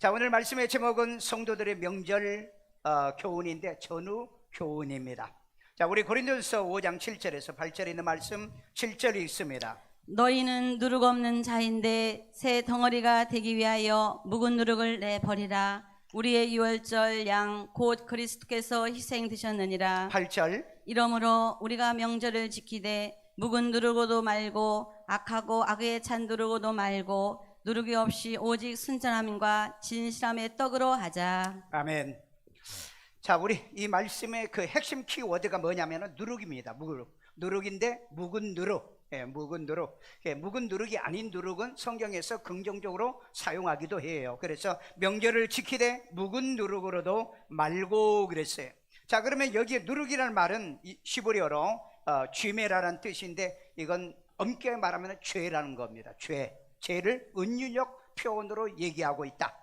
자, 오늘 말씀의 제목은 성도들의 명절 교훈인데 전후 교훈입니다. 자, 우리 고린도전서 5장 7절에서 8절에 있는 말씀 7절이 있습니다. 너희는 누룩 없는 자인데 새 덩어리가 되기 위하여 묵은 누룩을 내버리라. 우리의 유월절 양 곧 그리스도께서 희생되셨느니라. 8절 이러므로 우리가 명절을 지키되 묵은 누룩으로도 말고 악하고 악에 찬 누룩으로도 말고 누룩이 없이 오직 순전함과 진실함의 떡으로 하자. 아멘. 자, 우리 이 말씀의 그 핵심 키워드가 뭐냐면은 누룩입니다. 누룩인데 묵은 누룩. 묵은 누룩. 묵은 누룩이 아닌 누룩은 성경에서 긍정적으로 사용하기도 해요. 그래서 명절을 지키되 묵은 누룩으로도 말고 그랬어요. 자, 그러면 여기에 누룩이라는 말은 히브리어로 쥐메라라는 뜻인데 이건 엄격히 말하면 죄라는 겁니다. 죄를 은유적 표현으로 얘기하고 있다.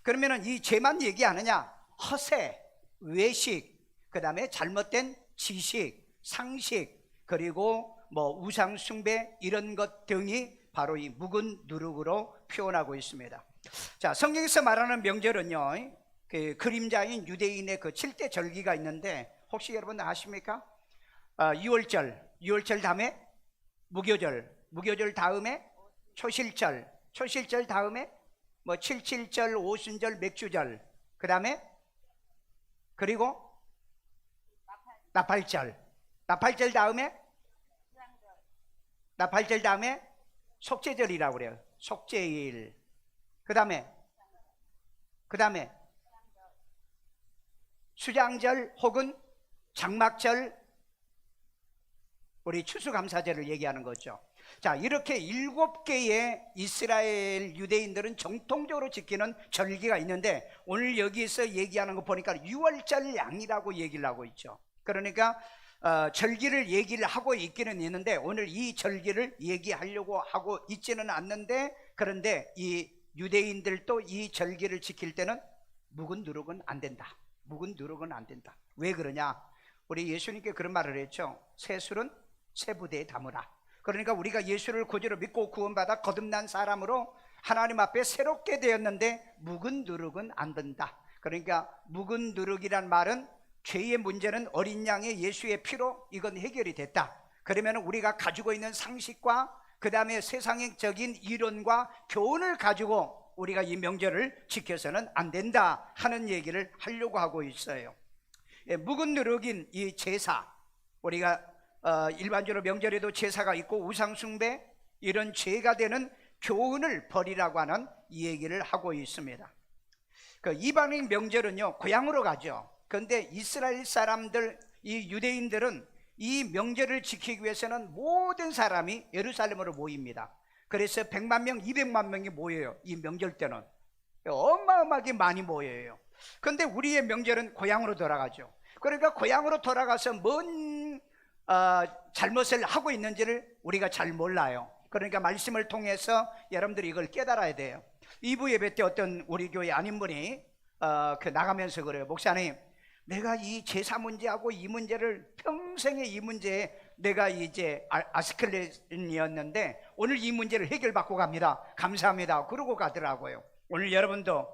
그러면은 이 죄만 얘기하느냐? 허세, 외식, 그 다음에 잘못된 지식, 상식, 그리고 우상 숭배 이런 것 등이 바로 이 묵은 누룩으로 표현하고 있습니다. 자, 성경에서 말하는 명절은요, 그 그림자인 유대인의 그 7대 절기가 있는데 혹시 여러분 아십니까? 유월절 다음에 무교절 다음에 초실절 다음에 77절, 오순절, 맥주절, 그 다음에 그리고 나팔절 다음에 속죄절이라고 그래요. 속죄일. 그 다음에 수장절 혹은 장막절, 우리 추수감사절을 얘기하는 거죠. 자, 이렇게 7개의 이스라엘 유대인들은 정통적으로 지키는 절기가 있는데 오늘 여기서 얘기하는 거 보니까 유월절 양이라고 얘기를 하고 있죠. 그러니까 절기를 얘기를 하고 있기는 있는데 오늘 이 절기를 얘기하려고 하고 있지는 않는데, 그런데 이 유대인들도 이 절기를 지킬 때는 묵은 누룩은 안 된다. 왜 그러냐? 우리 예수님께 그런 말을 했죠. 새 술은 새 부대에 담으라. 그러니까 우리가 예수를 구주로 믿고 구원받아 거듭난 사람으로 하나님 앞에 새롭게 되었는데 묵은 누룩은 안 된다. 그러니까 묵은 누룩이란 말은 죄의 문제는 어린 양의 예수의 피로 이건 해결이 됐다. 그러면 우리가 가지고 있는 상식과 그 다음에 세상적인 이론과 교훈을 가지고 우리가 이 명절을 지켜서는 안 된다 하는 얘기를 하려고 하고 있어요. 묵은 누룩인 이 제사, 우리가 일반적으로 명절에도 제사가 있고 우상숭배 이런 죄가 되는 교훈을 버리라고 하는 이 얘기를 하고 있습니다. 그 이방인 명절은요 고향으로 가죠. 그런데 이스라엘 사람들, 이 유대인들은 이 명절을 지키기 위해서는 모든 사람이 예루살렘으로 모입니다. 그래서 100만 명, 200만 명이 모여요. 이 명절 때는 어마어마하게 많이 모여요. 그런데 우리의 명절은 고향으로 돌아가죠. 그러니까 고향으로 돌아가서 뭔 잘못을 하고 있는지를 우리가 잘 몰라요. 그러니까 말씀을 통해서 여러분들이 이걸 깨달아야 돼요. 2부 예배 때 어떤 우리 교회 아님분이 나가면서 그래요. 목사님, 내가 이 제사 문제하고 이 문제를 평생의 이 문제에 내가 이제 아스클린이었는데 오늘 이 문제를 해결받고 갑니다. 감사합니다. 그러고 가더라고요. 오늘 여러분도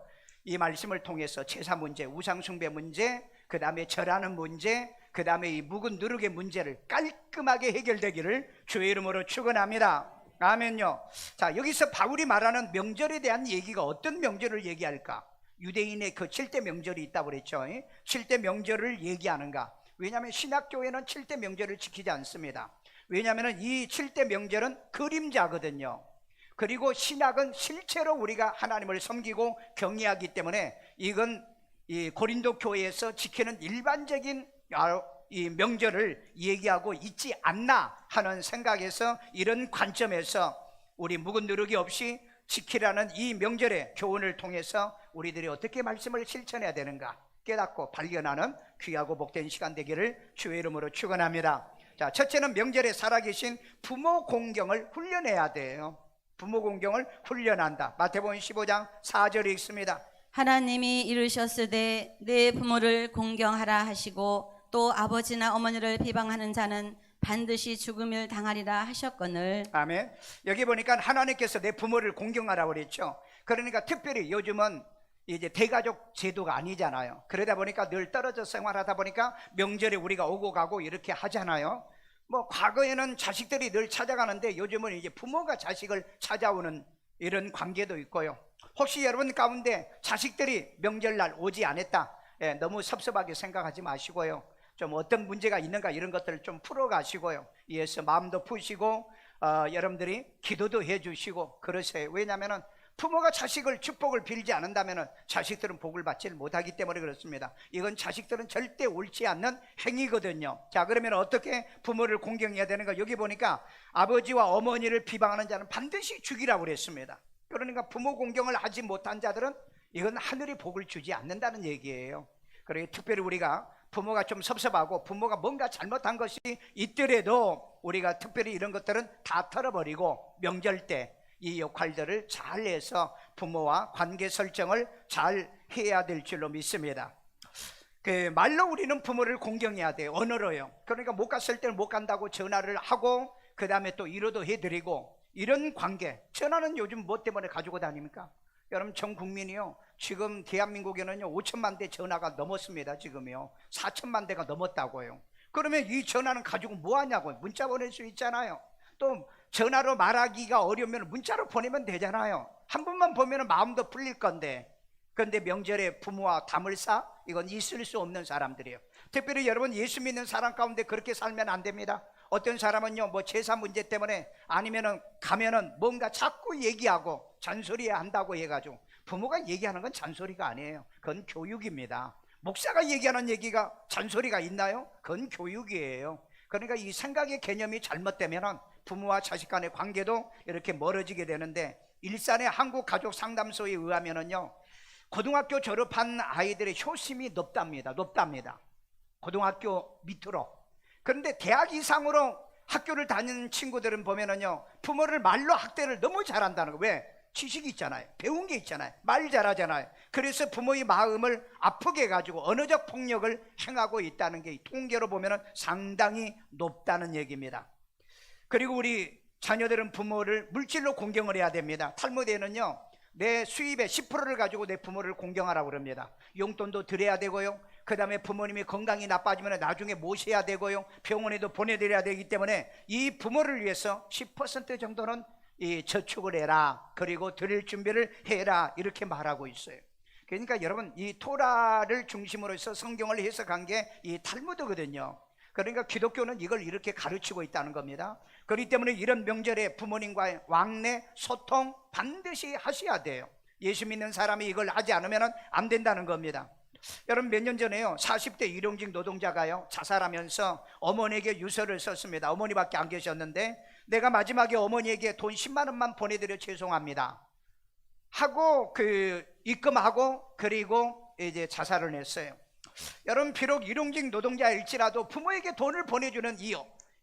이 말씀을 통해서 제사 문제, 우상숭배 문제, 그 다음에 절하는 문제, 그 다음에 이 묵은 누룩의 문제를 깔끔하게 해결되기를 주의 이름으로 축원합니다. 아멘요. 자, 여기서 바울이 말하는 명절에 대한 얘기가 어떤 명절을 얘기할까? 유대인의 그 7대 명절이 있다고 그랬죠. 7대 명절을 얘기하는가? 왜냐하면 신약교회는 7대 명절을 지키지 않습니다. 왜냐하면 이 7대 명절은 그림자거든요. 그리고 신약은 실제로 우리가 하나님을 섬기고 경외하기 때문에 이건 이 고린도 교회에서 지키는 일반적인 이 명절을 얘기하고 있지 않나 하는 생각에서, 이런 관점에서 우리 묵은 누룩이 없이 지키라는 이 명절의 교훈을 통해서 우리들이 어떻게 말씀을 실천해야 되는가 깨닫고 발견하는 귀하고 복된 시간 되기를 주의 이름으로 축원합니다. 자, 첫째는 명절에 살아계신 부모 공경을 훈련해야 돼요. 부모 공경을 훈련한다. 마태복음 15장 4절에 있습니다. 하나님이 이르셨으되 내 부모를 공경하라 하시고 또 아버지나 어머니를 비방하는 자는 반드시 죽음을 당하리라 하셨거늘. 아멘. 여기 보니까 하나님께서 내 부모를 공경하라고 그랬죠. 그러니까 특별히 요즘은 이제 대가족 제도가 아니잖아요. 그러다 보니까 늘 떨어져 생활하다 보니까 명절에 우리가 오고 가고 이렇게 하잖아요. 뭐 과거에는 자식들이 늘 찾아가는데 요즘은 이제 부모가 자식을 찾아오는 이런 관계도 있고요. 혹시 여러분 가운데 자식들이 명절날 오지 않았다, 너무 섭섭하게 생각하지 마시고요. 좀 어떤 문제가 있는가 이런 것들을 좀 풀어가시고요. 이에서 마음도 푸시고 여러분들이 기도도 해주시고 그러세요. 왜냐하면 부모가 자식을 축복을 빌지 않는다면 자식들은 복을 받지 못하기 때문에 그렇습니다. 이건 자식들은 절대 옳지 않는 행위거든요. 자, 그러면 어떻게 부모를 공경해야 되는가? 여기 보니까 아버지와 어머니를 비방하는 자는 반드시 죽이라고 그랬습니다. 그러니까 부모 공경을 하지 못한 자들은 이건 하늘이 복을 주지 않는다는 얘기예요. 그러니 특별히 우리가 부모가 좀 섭섭하고 부모가 뭔가 잘못한 것이 있더라도 우리가 특별히 이런 것들은 다 털어버리고 명절 때 이 역할들을 잘 해서 부모와 관계 설정을 잘 해야 될 줄로 믿습니다. 그 말로 우리는 부모를 공경해야 돼요. 언어로요. 그러니까 못 갔을 때는 못 간다고 전화를 하고 그 다음에 또 위로도 해드리고 이런 관계. 전화는 요즘 뭐 때문에 가지고 다닙니까? 여러분 전 국민이요, 지금 대한민국에는요 5천만 대 전화가 넘었습니다. 지금요 4천만 대가 넘었다고요. 그러면 이 전화는 가지고 뭐 하냐고요. 문자 보낼 수 있잖아요. 또 전화로 말하기가 어려우면 문자로 보내면 되잖아요. 한 번만 보면 마음도 풀릴 건데. 그런데 명절에 부모와 담을 쌓? 이건 있을 수 없는 사람들이에요. 특별히 여러분 예수 믿는 사람 가운데 그렇게 살면 안 됩니다. 어떤 사람은요 뭐 제사 문제 때문에 아니면은 가면은 뭔가 자꾸 얘기하고 잔소리 한다고 해가지고, 부모가 얘기하는 건 잔소리가 아니에요. 그건 교육입니다. 목사가 얘기하는 얘기가 잔소리가 있나요? 그건 교육이에요. 그러니까 이 생각의 개념이 잘못되면은 부모와 자식 간의 관계도 이렇게 멀어지게 되는데, 일산의 한국가족상담소에 의하면은요 고등학교 졸업한 아이들의 효심이 높답니다. 고등학교 밑으로. 그런데 대학 이상으로 학교를 다니는 친구들은 보면은요 부모를 말로 학대를 너무 잘한다는 거예요. 왜? 지식이 있잖아요. 배운 게 있잖아요. 말 잘하잖아요. 그래서 부모의 마음을 아프게 해가지고 언어적 폭력을 행하고 있다는 게 통계로 보면은 상당히 높다는 얘기입니다. 그리고 우리 자녀들은 부모를 물질로 공경을 해야 됩니다. 탈무드에는요 내 수입의 10%를 가지고 내 부모를 공경하라고 그럽니다. 용돈도 드려야 되고요, 그 다음에 부모님이 건강이 나빠지면 나중에 모셔야 되고요, 병원에도 보내드려야 되기 때문에 이 부모를 위해서 10% 정도는 이 저축을 해라, 그리고 드릴 준비를 해라, 이렇게 말하고 있어요. 그러니까 여러분 이 토라를 중심으로 해서 성경을 해석한 게 이 탈무드거든요. 그러니까 기독교는 이걸 이렇게 가르치고 있다는 겁니다. 그렇기 때문에 이런 명절에 부모님과의 왕래 소통 반드시 하셔야 돼요. 예수 믿는 사람이 이걸 하지 않으면 안 된다는 겁니다. 여러분 몇 년 전에요 40대 일용직 노동자가요 자살하면서 어머니에게 유서를 썼습니다. 어머니밖에 안 계셨는데, 내가 마지막에 어머니에게 돈 10만 원만 보내드려 죄송합니다 하고 입금하고 그리고 이제 자살을 했어요. 여러분 비록 일용직 노동자일지라도 부모에게 돈을 보내주는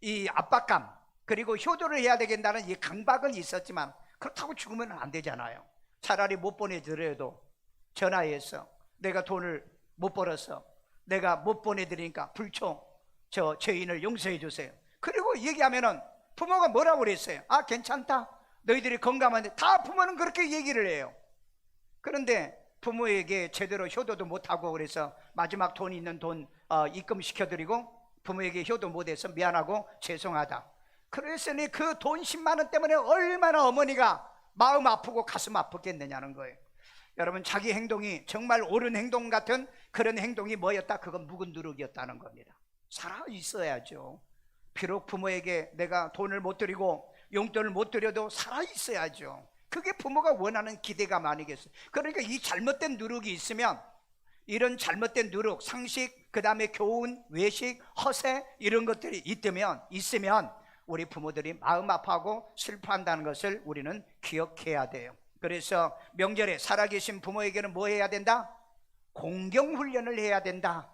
이 압박감, 그리고 효도를 해야 되겠다는 이 강박은 있었지만 그렇다고 죽으면 안 되잖아요. 차라리 못 보내드려도 전화해서 내가 돈을 못 벌어서 내가 못 보내드리니까 불초 저 죄인을 용서해 주세요. 그리고 얘기하면은 부모가 뭐라고 그랬어요? 아 괜찮다, 너희들이 건강한데. 다 부모는 그렇게 얘기를 해요. 그런데 부모에게 제대로 효도도 못하고 그래서 마지막 돈 있는 돈 입금시켜드리고 부모에게 효도 못해서 미안하고 죄송하다. 그랬으니 그 돈 10만 원 때문에 얼마나 어머니가 마음 아프고 가슴 아프겠느냐는 거예요. 여러분 자기 행동이 정말 옳은 행동 같은 그런 행동이 뭐였다? 그건 묵은 누룩이었다는 겁니다. 살아 있어야죠. 비록 부모에게 내가 돈을 못 드리고 용돈을 못 드려도 살아 있어야죠. 그게 부모가 원하는 기대감 아니겠어요? 그러니까 이 잘못된 누룩이 있으면, 이런 잘못된 누룩, 상식, 그 다음에 교훈, 외식, 허세 이런 것들이 있으면 우리 부모들이 마음 아파하고 슬퍼한다는 것을 우리는 기억해야 돼요. 그래서 명절에 살아계신 부모에게는 뭐 해야 된다? 공경훈련을 해야 된다.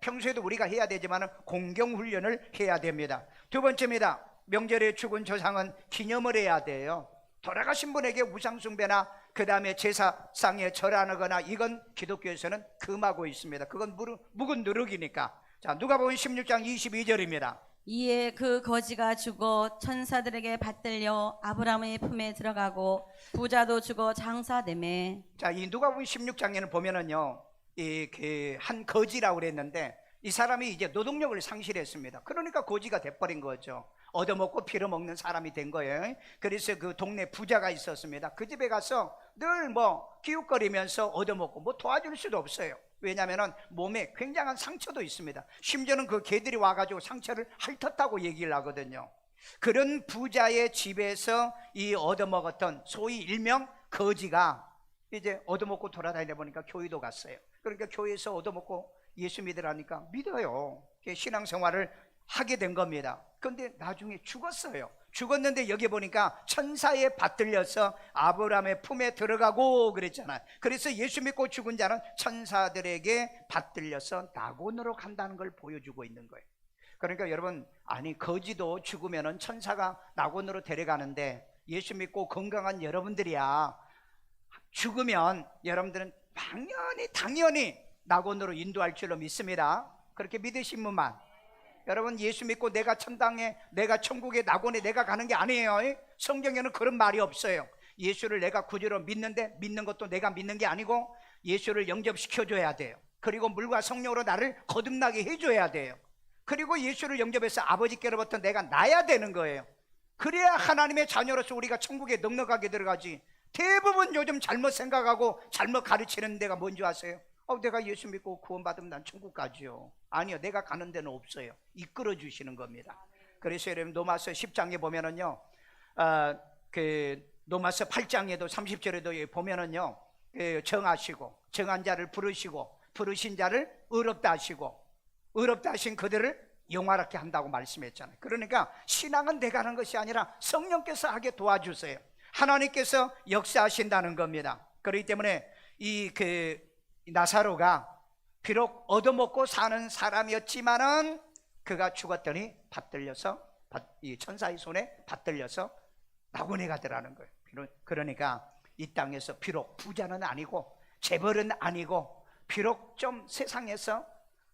평소에도 우리가 해야 되지만 공경훈련을 해야 됩니다. 두 번째입니다. 명절에 죽은 조상은 기념을 해야 돼요. 돌아가신 분에게 우상숭배나 그 다음에 제사상에 절하거나 이건 기독교에서는 금하고 있습니다. 그건 묵은 누룩이니까. 자, 누가복음 16장 22절입니다 이에 그 거지가 죽어 천사들에게 받들려 아브라함의 품에 들어가고 부자도 죽어 장사되매. 자, 이 누가복음 16장에는 보면은요, 한 거지라고 그랬는데 이 사람이 이제 노동력을 상실했습니다. 그러니까 거지가 돼버린 거죠. 얻어먹고 빌어먹는 사람이 된 거예요. 그래서 그 동네 부자가 있었습니다. 그 집에 가서 늘 기웃거리면서 얻어먹고 도와줄 수도 없어요. 왜냐하면 몸에 굉장한 상처도 있습니다. 심지어는 그 개들이 와가지고 상처를 핥았다고 얘기를 하거든요. 그런 부자의 집에서 이 얻어먹었던 소위 일명 거지가 이제 얻어먹고 돌아다니다 보니까 교회도 갔어요. 그러니까 교회에서 얻어먹고 예수 믿으라니까 믿어요. 신앙생활을 하게 된 겁니다. 그런데 나중에 죽었어요. 죽었는데 여기 보니까 천사에 받들려서 아브라함의 품에 들어가고 그랬잖아요. 그래서 예수 믿고 죽은 자는 천사들에게 받들려서 낙원으로 간다는 걸 보여주고 있는 거예요. 그러니까 여러분, 아니 거지도 죽으면 천사가 낙원으로 데려가는데 예수 믿고 건강한 여러분들이야 죽으면 여러분들은 당연히 낙원으로 인도할 줄로 믿습니다. 그렇게 믿으신 분만. 여러분, 예수 믿고 내가 천당에, 내가 천국에, 낙원에 내가 가는 게 아니에요. 성경에는 그런 말이 없어요. 예수를 내가 구주로 믿는데 믿는 것도 내가 믿는 게 아니고 예수를 영접시켜줘야 돼요. 그리고 물과 성령으로 나를 거듭나게 해줘야 돼요. 그리고 예수를 영접해서 아버지께로부터 내가 나야 되는 거예요. 그래야 하나님의 자녀로서 우리가 천국에 넉넉하게 들어가지. 대부분 요즘 잘못 생각하고 잘못 가르치는 데가 뭔지 아세요? 내가 예수 믿고 구원받으면 난 천국 가죠. 아니요, 내가 가는 데는 없어요. 이끌어 주시는 겁니다. 그래서 여러분, 노마서 10장에 보면은요, 노마서 8장에도 30절에도 보면은요, 정하시고 정한 자를 부르시고 부르신 자를 의롭다 하시고 의롭다 하신 그들을 영화롭게 한다고 말씀했잖아요. 그러니까 신앙은 내가 하는 것이 아니라 성령께서 하게 도와주세요. 하나님께서 역사하신다는 겁니다. 그렇기 때문에 이 나사로가 비록 얻어먹고 사는 사람이었지만은 그가 죽었더니 받들려서 이 천사의 손에 받들려서 낙원에 가더라는 거예요. 그러니까 이 땅에서 비록 부자는 아니고 재벌은 아니고 비록 좀 세상에서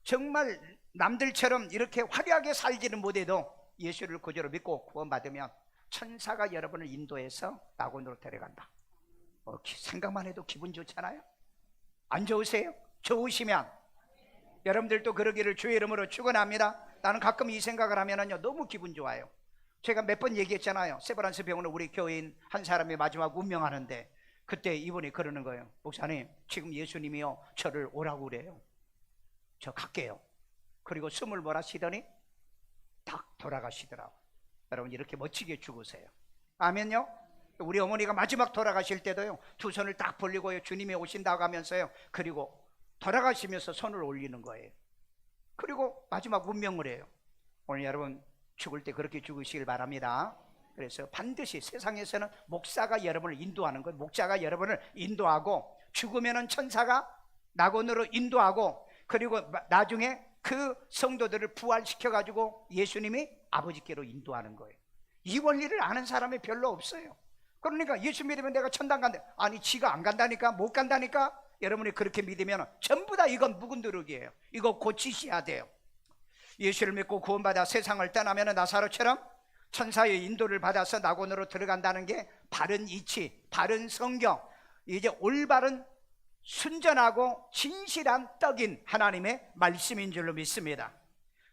정말 남들처럼 이렇게 화려하게 살지는 못해도 예수를 구주로 믿고 구원받으면 천사가 여러분을 인도해서 낙원으로 데려간다. 생각만 해도 기분 좋잖아요. 안 좋으세요? 좋으시면 여러분들도 그러기를 주의 이름으로 축원합니다. 나는 가끔 이 생각을 하면은요, 너무 기분 좋아요. 제가 몇 번 얘기했잖아요. 세브란스 병원에 우리 교인 한 사람이 마지막 운명하는데 그때 이분이 그러는 거예요. 목사님, 지금 예수님이요 저를 오라고 그래요. 저 갈게요. 그리고 숨을 몰아쉬더니 딱 돌아가시더라고. 여러분, 이렇게 멋지게 죽으세요. 아멘요. 우리 어머니가 마지막 돌아가실 때도요, 두 손을 딱 벌리고요, 주님이 오신다고 하면서요, 그리고 돌아가시면서 손을 올리는 거예요. 그리고 마지막 운명을 해요. 오늘 여러분 죽을 때 그렇게 죽으시길 바랍니다. 그래서 반드시 세상에서는 목사가 여러분을 인도하는 거예요. 목자가 여러분을 인도하고 죽으면은 천사가 낙원으로 인도하고 그리고 나중에 그 성도들을 부활시켜 가지고 예수님이 아버지께로 인도하는 거예요. 이 원리를 아는 사람이 별로 없어요. 그러니까 예수 믿으면 내가 천당 간다. 아니, 지가 안 간다니까, 못 간다니까. 여러분이 그렇게 믿으면 전부 다 이건 묵은 누룩이에요. 이거 고치셔야 돼요. 예수를 믿고 구원받아 세상을 떠나면 나사로처럼 천사의 인도를 받아서 낙원으로 들어간다는 게 바른 이치, 바른 성경, 이제 올바른 순전하고 진실한 떡인 하나님의 말씀인 줄로 믿습니다.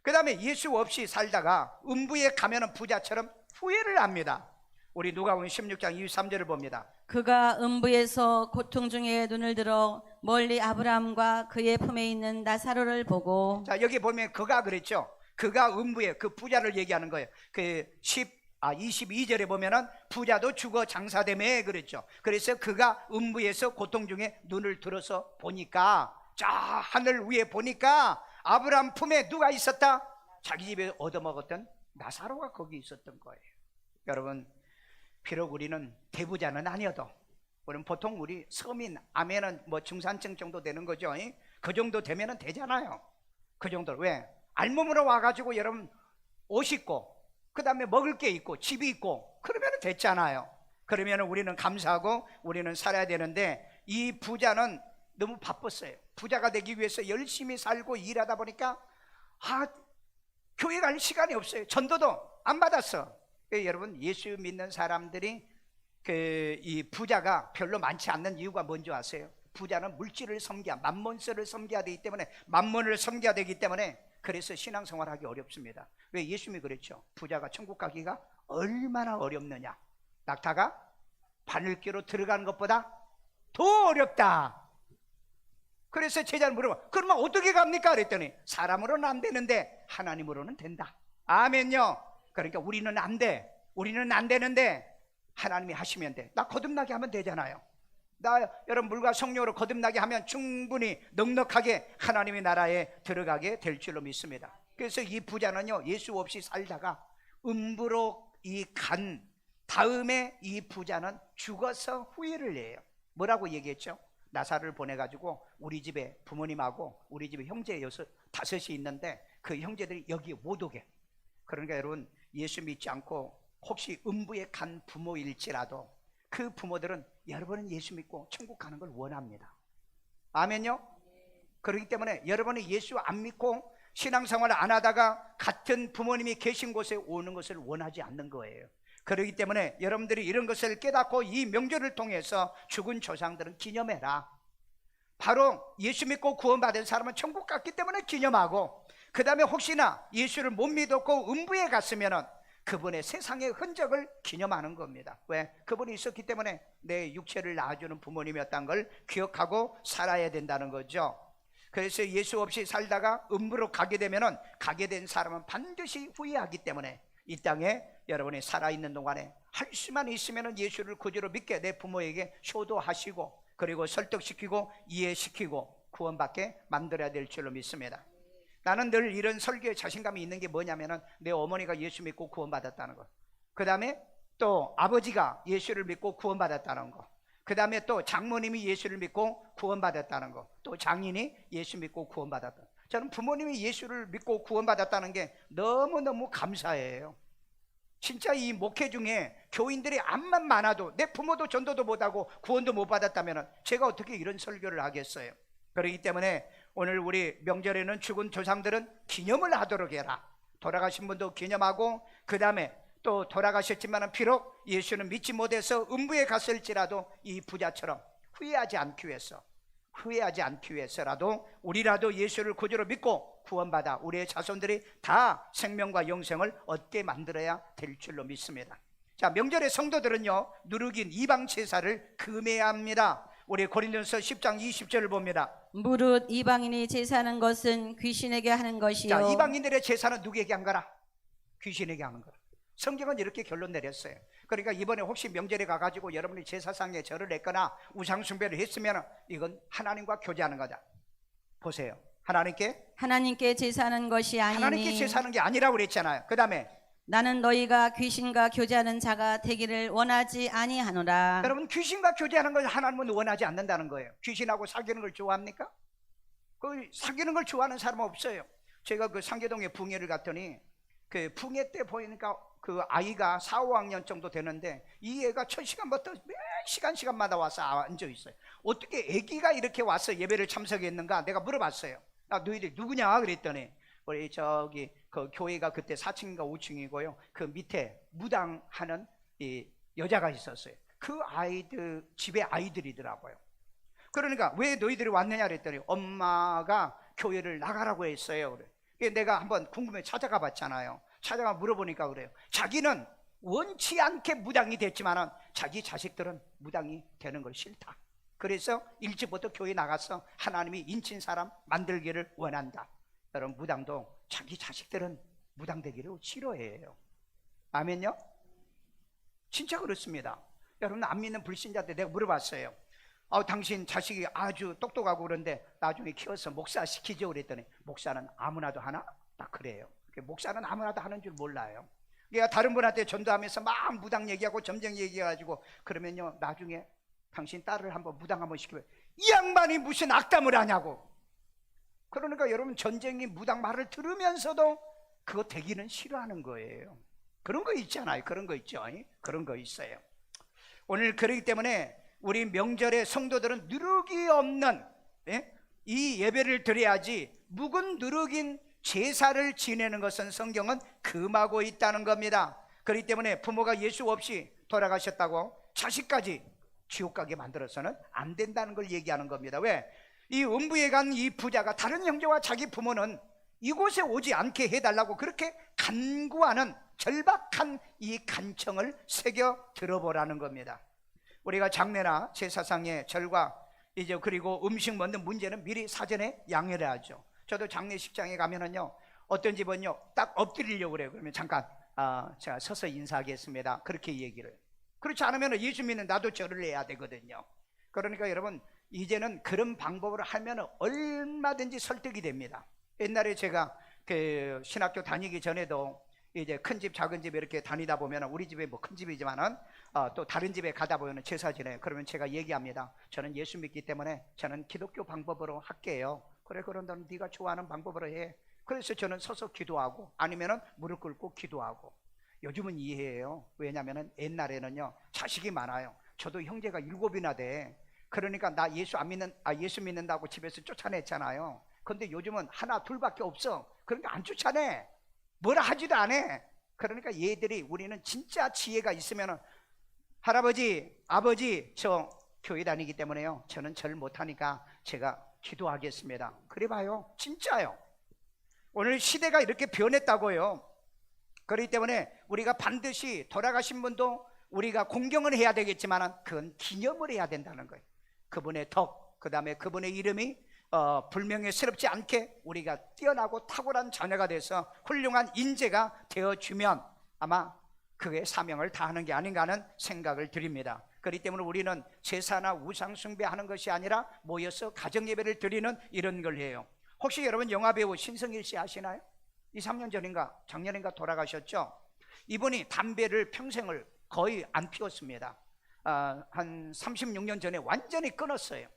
그 다음에 예수 없이 살다가 음부에 가면 부자처럼 후회를 합니다. 우리 누가복음 16장 23절을 봅니다. 그가 음부에서 고통 중에 눈을 들어 멀리 아브라함과 그의 품에 있는 나사로를 보고. 자, 여기 보면 그가 그랬죠. 그가 음부에, 그 부자를 얘기하는 거예요. 22절에 보면은 부자도 죽어 장사되매 그랬죠. 그래서 그가 음부에서 고통 중에 눈을 들어서 보니까, 자, 하늘 위에 보니까 아브라함 품에 누가 있었다? 자기 집에 얻어먹었던 나사로가 거기 있었던 거예요. 여러분, 비록 우리는 대부자는 아니어도 우리는 보통 우리 서민, 아멘은 중산층 정도 되는 거죠. 그 정도 되면은 되잖아요. 그 정도. 왜? 알몸으로 와가지고 여러분 옷 입고 그 다음에 먹을 게 있고 집이 있고 그러면 됐잖아요. 그러면 우리는 감사하고 우리는 살아야 되는데, 이 부자는 너무 바빴어요. 부자가 되기 위해서 열심히 살고 일하다 보니까 교회 갈 시간이 없어요. 전도도 안 받았어. 여러분, 예수 믿는 사람들이 이 부자가 별로 많지 않는 이유가 뭔지 아세요? 부자는 물질을 섬겨야, 만몬스를 섬겨야 되기 때문에, 만몬을 섬겨야 되기 때문에, 그래서 신앙생활하기 어렵습니다. 왜? 예수님이 그랬죠. 부자가 천국 가기가 얼마나 어렵느냐. 낙타가 바늘귀로 들어가는 것보다 더 어렵다. 그래서 제자를 물어봐. 그러면 어떻게 갑니까? 그랬더니 사람으로는 안 되는데 하나님으로는 된다. 아멘요. 그러니까 우리는 안 돼. 우리는 안 되는데 하나님이 하시면 돼. 나 거듭나게 하면 되잖아요. 나 여러분 물과 성령으로 거듭나게 하면 충분히 넉넉하게 하나님의 나라에 들어가게 될 줄로 믿습니다. 그래서 이 부자는요, 예수 없이 살다가 음부로 간 다음에 이 부자는 죽어서 후회를 해요. 뭐라고 얘기했죠? 나사를 보내가지고 우리 집에 부모님하고 우리 집에 형제 5이 있는데 그 형제들이 여기에 못 오게. 그러니까 여러분, 예수 믿지 않고 혹시 음부에 간 부모일지라도 그 부모들은 여러분은 예수 믿고 천국 가는 걸 원합니다. 아멘요? 그렇기 때문에 여러분이 예수 안 믿고 신앙생활을 안 하다가 같은 부모님이 계신 곳에 오는 것을 원하지 않는 거예요. 그렇기 때문에 여러분들이 이런 것을 깨닫고 이 명절을 통해서 죽은 조상들은 기념해라. 바로 예수 믿고 구원받은 사람은 천국 갔기 때문에 기념하고, 그 다음에 혹시나 예수를 못 믿었고 음부에 갔으면 그분의 세상의 흔적을 기념하는 겁니다. 왜? 그분이 있었기 때문에 내 육체를 낳아주는 부모님이었다는 걸 기억하고 살아야 된다는 거죠. 그래서 예수 없이 살다가 음부로 가게 되면 가게 된 사람은 반드시 후회하기 때문에 이 땅에 여러분이 살아있는 동안에 할 수만 있으면 예수를 구주로 믿게 내 부모에게 효도하시고, 그리고 설득시키고 이해시키고 구원받게 만들어야 될 줄로 믿습니다. 나는 늘 이런 설교에 자신감이 있는 게 뭐냐면은 내 어머니가 예수 믿고 구원받았다는 거, 그 다음에 또 아버지가 예수를 믿고 구원받았다는 거, 그 다음에 또 장모님이 예수를 믿고 구원받았다는 거, 또 장인이 예수 믿고 구원받았다. 저는 부모님이 예수를 믿고 구원받았다는 게 너무너무 감사해요. 진짜 이 목회 중에 교인들이 암만 많아도 내 부모도 전도도 못하고 구원도 못 받았다면 제가 어떻게 이런 설교를 하겠어요? 그렇기 때문에 오늘 우리 명절에는 죽은 조상들은 기념을 하도록 해라. 돌아가신 분도 기념하고, 그 다음에 또 돌아가셨지만 비록 예수는 믿지 못해서 음부에 갔을지라도 이 부자처럼 후회하지 않기 위해서라도 우리라도 예수를 구주로 믿고 구원받아 우리의 자손들이 다 생명과 영생을 얻게 만들어야 될 줄로 믿습니다. 자, 명절의 성도들은요, 누룩인 이방 제사를 금해야 합니다. 우리 고린도서 10장 20절을 봅니다. 무릇 이방인이 제사하는 것은 귀신에게 하는 것이요. 자, 이방인들의 제사는 누구에게 한 거라? 귀신에게 하는 거라. 성경은 이렇게 결론 내렸어요. 그러니까 이번에 혹시 명절에 가가지고 여러분이 제사상에 절을 했거나 우상숭배를 했으면 이건 하나님과 교제하는 거다. 보세요. 하나님께 제사하는 것이 아니니 하나님께 제사하는 게 아니라고 그랬잖아요. 그 다음에 나는 너희가 귀신과 교제하는 자가 되기를 원하지 아니하노라. 여러분, 귀신과 교제하는 걸 하나님은 원하지 않는다는 거예요. 귀신하고 사귀는 걸 좋아합니까? 그 사귀는 걸 좋아하는 사람은 없어요. 제가 그 상계동에 붕해를 갔더니 그 붕해 때 보니까 그 아이가 4, 5학년 정도 되는데 이 애가 첫 시간부터 매 시간마다 와서 앉아 있어요. 어떻게 애기가 이렇게 와서 예배를 참석했는가 내가 물어봤어요. 너희들 누구냐 그랬더니 우리 저기 그 교회가 그때 4층인가 5층이고요. 그 밑에 무당하는 이 여자가 있었어요. 그 아이들 집에 아이들이더라고요. 그러니까 왜 너희들이 왔느냐 그랬더니 엄마가 교회를 나가라고 했어요. 그래. 내가 한번 궁금해 찾아가 봤잖아요. 찾아가 물어보니까 그래요. 자기는 원치 않게 무당이 됐지만은 자기 자식들은 무당이 되는 걸 싫다. 그래서 일찍부터 교회 나가서 하나님이 인친 사람 만들기를 원한다. 여러분, 무당도 자기 자식들은 무당 되기를 싫어해요. 아멘요? 진짜 그렇습니다. 여러분, 안 믿는 불신자한테 내가 물어봤어요. 당신 자식이 아주 똑똑하고 그런데 나중에 키워서 목사 시키죠 그랬더니 목사는 아무나도 하나? 딱 그래요. 목사는 아무나도 하는 줄 몰라요. 내가 다른 분한테 전도하면서 막 무당 얘기하고 점쟁이 얘기해가지고 그러면요, 나중에 당신 딸을 한번 무당 한번 시키면 이 양반이 무슨 악담을 하냐고. 그러니까 여러분, 전쟁이 무당 말을 들으면서도 그거 되기는 싫어하는 거예요. 그런 거 있잖아요. 그런 거 있죠. 그런 거 있어요. 오늘 그렇기 때문에 우리 명절에 성도들은 누룩이 없는 이 예배를 드려야지 묵은 누룩인 제사를 지내는 것은 성경은 금하고 있다는 겁니다. 그렇기 때문에 부모가 예수 없이 돌아가셨다고 자식까지 지옥 가게 만들어서는 안 된다는 걸 얘기하는 겁니다. 왜? 이 음부에 간 이 부자가 다른 형제와 자기 부모는 이곳에 오지 않게 해달라고 그렇게 간구하는 절박한 이 간청을 새겨 들어보라는 겁니다. 우리가 장례나 제사상의 절과 이제 그리고 음식 먹는 문제는 미리 사전에 양해를 하죠. 저도 장례식장에 가면은요, 어떤 집은요 딱 엎드리려고 그래요. 그러면 잠깐 제가 서서 인사하겠습니다, 그렇게 얘기를. 그렇지 않으면 예수 믿는 나도 절을 해야 되거든요. 그러니까 여러분, 이제는 그런 방법으로 하면 얼마든지 설득이 됩니다. 옛날에 제가 그 신학교 다니기 전에도 이제 큰 집 작은 집 이렇게 다니다 보면, 우리 집에 뭐 큰 집이지만은 또 다른 집에 가다 보면 제사 지내. 그러면 제가 얘기합니다. 저는 예수 믿기 때문에 저는 기독교 방법으로 할게요. 그래, 그럼 너는 네가 좋아하는 방법으로 해. 그래서 저는 서서 기도하고 아니면은 무릎 꿇고 기도하고. 요즘은 이해해요. 왜냐면은 옛날에는요 자식이 많아요. 저도 형제가 7이나 돼. 그러니까 나 예수 믿는다고 집에서 쫓아냈잖아요. 근데 요즘은 하나 둘밖에 없어. 그러니까 안 쫓아내. 뭐라 하지도 않아. 그러니까 얘들이, 우리는 진짜 지혜가 있으면은, 할아버지, 아버지, 저 교회 다니기 때문에요, 저는 절 못하니까 제가 기도하겠습니다. 그래 봐요. 진짜요. 오늘 시대가 이렇게 변했다고요. 그렇기 때문에 우리가 반드시 돌아가신 분도 우리가 공경을 해야 되겠지만 그건 기념을 해야 된다는 거예요. 그분의 덕, 그 다음에 그분의 이름이 불명예스럽지 않게 우리가 뛰어나고 탁월한 자녀가 돼서 훌륭한 인재가 되어주면 아마 그의 사명을 다하는 게 아닌가 하는 생각을 드립니다. 그렇기 때문에 우리는 제사나 우상 숭배하는 것이 아니라 모여서 가정예배를 드리는 이런 걸 해요. 혹시 여러분 영화배우 신성일 씨 아시나요? 2, 3년 전인가 작년인가 돌아가셨죠? 이분이 담배를 평생을 거의 안 피웠습니다. 한 36년 전에 완전히 끊었어요.